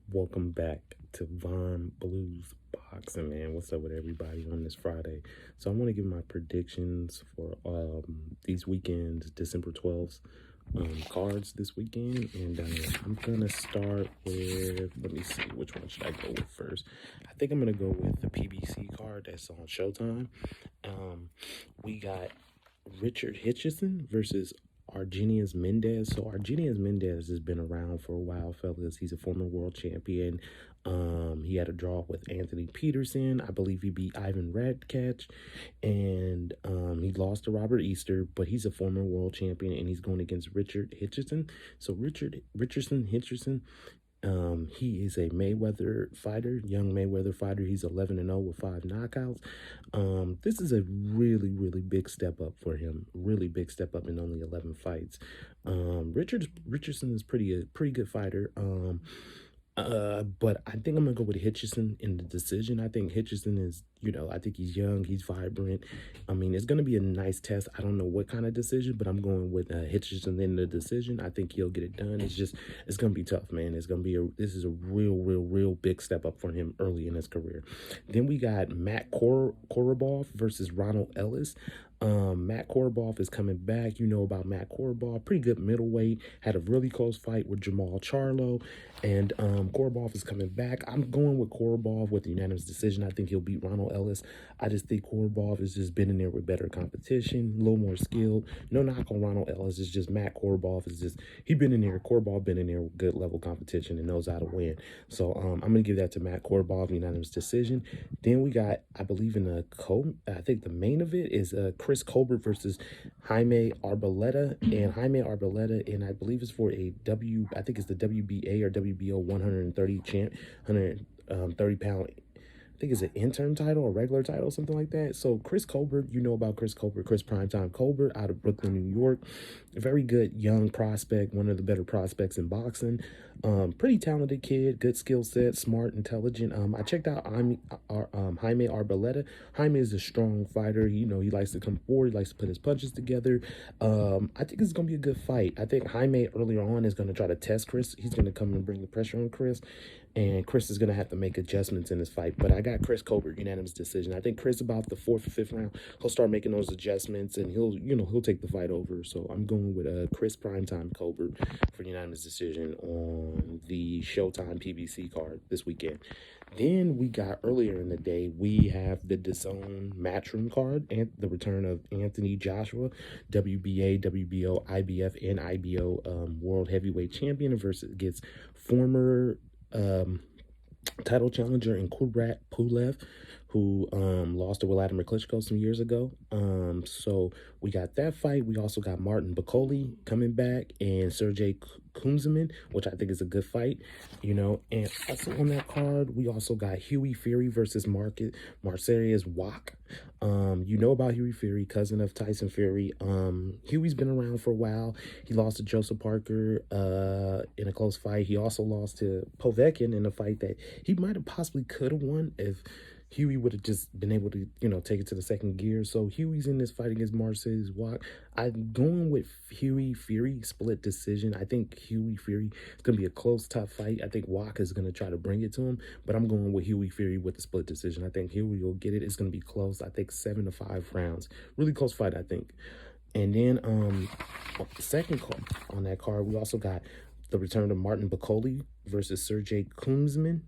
Welcome back to Von Blues Boxing, man. What's up with everybody on this Friday? So I want to give my predictions for these weekends, December 12th cards this weekend. And I'm going to start with, let me see, which one should I go with first? I think I'm going to go with the PBC card that's on Showtime. We got Richard Hitchison versus Argenius Mendez. So Argenius Mendez has been around for a while, fellas. He's a former world champion. He had a draw with Anthony Peterson. I believe he beat Ivan Radcatch, and he lost to Robert Easter. But he's a former world champion, and he's going against Richard Hitchison. So Hitchison. He is a Mayweather fighter, young Mayweather fighter. He's 11-0 with 5 knockouts. This is a really big step up for him. Really big step up in only 11 fights. Richardson is a pretty good fighter. But I think I'm gonna go with Hitchison in the decision. I think Hitchison is, I think he's young, he's vibrant. I mean, it's gonna be a nice test. I don't know what kind of decision, but I'm going with Hitchison in the decision. I think he'll get it done. It's gonna be tough, man. This is a real big step up for him early in his career. Then we got Matt Korobov versus Ronald Ellis. Matt Korobov is coming back. You know about Matt Korobov, pretty good middleweight. Had a really close fight with Jamal Charlo, and Korobov is coming back. I'm going with Korobov with the unanimous decision. I think he'll beat Ronald Ellis. I just think Korobov has just been in there with better competition, a little more skilled. No knock on Ronald Ellis. It's just Matt Korobov is just Korobov been in there with good level competition and knows how to win. So I'm gonna give that to Matt Korobov, unanimous decision. Then we got, I believe I think the main of it is Chris Colbert versus Jaime Arboleda, and I believe it's for I think it's the WBA or WBO 130 130-pound. I think it's an interim title or regular title, something like that. So Chris Colbert, you know about Chris Colbert, Chris Primetime Colbert out of Brooklyn, New York. A very good young prospect, one of the better prospects in boxing. Pretty talented kid, good skill set, smart, intelligent. I checked out Jaime Arboleda. Jaime is a strong fighter. He likes to come forward, he likes to put his punches together. I think it's gonna be a good fight. I think Jaime earlier on is gonna try to test Chris. He's gonna come and bring the pressure on Chris, and Chris is going to have to make adjustments in this fight. But I got Chris Colbert, unanimous decision. I think Chris, about the 4th or 5th round, he'll start making those adjustments, and he'll take the fight over. So I'm going with Chris Primetime Colbert for unanimous decision on the Showtime PBC card this weekend. Then we got, earlier in the day, we have the DAZN Matchroom card and the return of Anthony Joshua, WBA, WBO, IBF, and IBO World Heavyweight Champion versus against former title challenger in Kubrat Pulev, who lost to Vladimir Klitschko some years ago. So we got that fight. We also got Martin Bakole coming back and Sergey Kumzamin, which I think is a good fight, And also on that card, we also got Hughie Fury versus Marcellus Wack. You know about Hughie Fury, cousin of Tyson Fury. Hughie's been around for a while. He lost to Joseph Parker in a close fight. He also lost to Povetkin in a fight that he might have possibly could have won if Hughie would have just been able to, take it to the second gear. So Hughie's in this fight against Marcellus Wack. I'm going with Hughie Fury, split decision. I think Hughie Fury is going to be a close, tough fight. I think Wack is going to try to bring it to him, but I'm going with Hughie Fury with the split decision. I think Hughie will get it. It's going to be close. I think 7 to 5 rounds. Really close fight, I think. And then the second card on that card, we also got the return of Martin Bakole versus Sergey Kuzmin.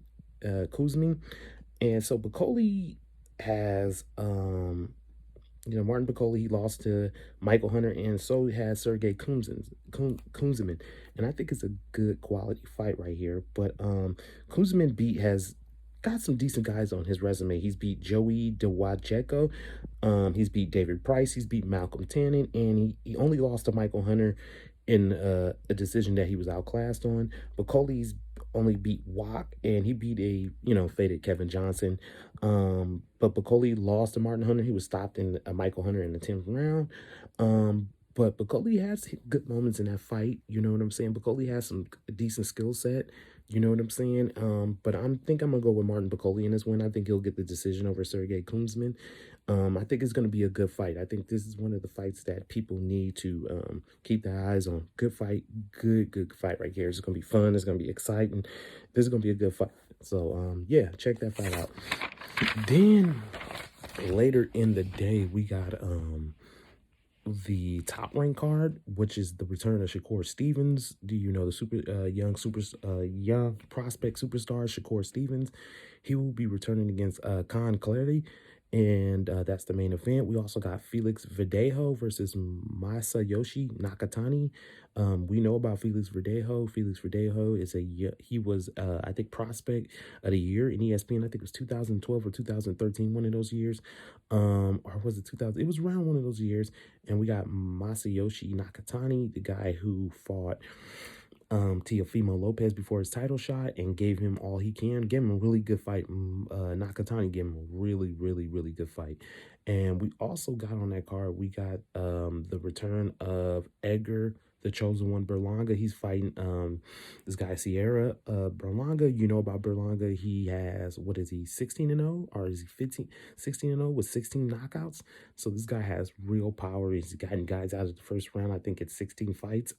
And so Bakole has, Martin Bakole, he lost to Michael Hunter, and so has Sergey Kuzmin. And I think it's a good quality fight right here. But Kuzmin has got some decent guys on his resume. He's beat Joey Dewajeko. He's beat David Price. He's beat Malcolm Tannen. And he only lost to Michael Hunter in a decision that he was outclassed on. Bakole's only beat Wack, and he beat a faded Kevin Johnson. But Bakole lost to Martin Hunter. He was stopped in Michael Hunter in the 10th round. But Bacoli has good moments in that fight. You know what I'm saying? Bacoli has some decent skill set. You know what I'm saying? But think I'm gonna go with Martin Bacoli in this one. I think he'll get the decision over Sergey Kunzman. I think it's gonna be a good fight. I think this is one of the fights that people need to keep their eyes on. Good fight, good fight right here. It's gonna be fun. It's gonna be exciting. This is gonna be a good fight. So yeah, check that fight out. Then later in the day, we got the top rank card, which is the return of Shakur Stevens. Do you know the young prospect superstar Shakur Stevens? He will be returning against Khan Clarity, and that's the main event. We also got Felix Verdejo versus Masayoshi Nakatani. We know about Felix Verdejo. Felix Verdejo is he was I think prospect of the year in ESPN. I think it was 2012 or 2013, one of those years. Or was it 2000? It was around one of those years. And we got Masayoshi Nakatani, the guy who fought Teofimo Lopez before his title shot and gave him all he can. Gave him a really good fight. Nakatani gave him a really good fight. And we also got on that card, we got the return of Edgar, the chosen one, Berlanga. He's fighting this guy Sierra. Berlanga, you know about Berlanga. He has, what is he, 16-0? Or is he 16-0 with 16 knockouts? So this guy has real power. He's gotten guys out of the first round. I think it's 16 fights.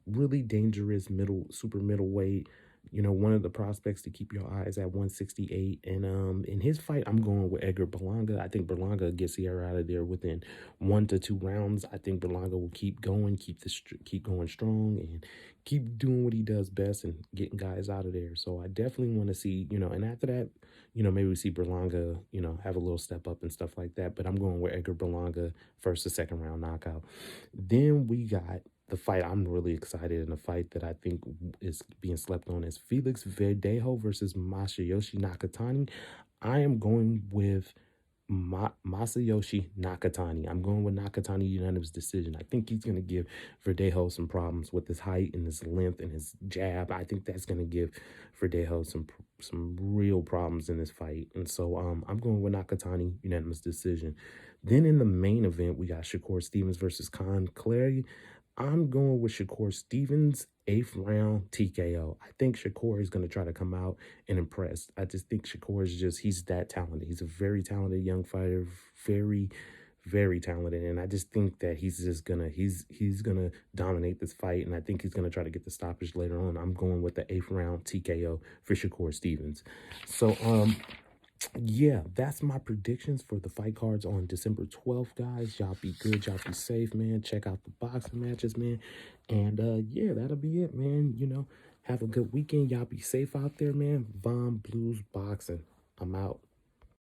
Really dangerous super middleweight. You know, one of the prospects to keep your eyes at 168. And in his fight, I'm going with Edgar Berlanga. I think Berlanga gets Sierra out of there within 1 to 2 rounds. I think Berlanga will keep going, keep going strong, and keep doing what he does best and getting guys out of there. So I definitely want to see, you know, and after that, you know, maybe we see Berlanga, you know, have a little step up and stuff like that. But I'm going with Edgar Berlanga first or second round knockout. Then we got the fight I'm really excited in, a fight that I think is being slept on, is Felix Verdejo versus Masayoshi Nakatani. I am going with Masayoshi Nakatani. I'm going with Nakatani unanimous decision. I think he's going to give Verdejo some problems with his height and his length and his jab. I think that's going to give Verdejo some real problems in this fight. And so I'm going with Nakatani unanimous decision. Then in the main event, we got Shakur Stevens versus Khan Clary. I'm going with Shakur Stevens, 8th round TKO. I think Shakur is going to try to come out and impress. I just think Shakur is he's that talented. He's a very talented young fighter, very talented. And I just think that he's gonna dominate this fight. And I think he's gonna try to get the stoppage later on. I'm going with the 8th round TKO for Shakur Stevens. So, yeah, that's my predictions for the fight cards on December 12th, guys. Y'all be good, y'all be safe, man. Check out the boxing matches, man. And yeah, that'll be it, man. You know, have a good weekend. Y'all be safe out there, man. Von Blues Boxing. I'm out.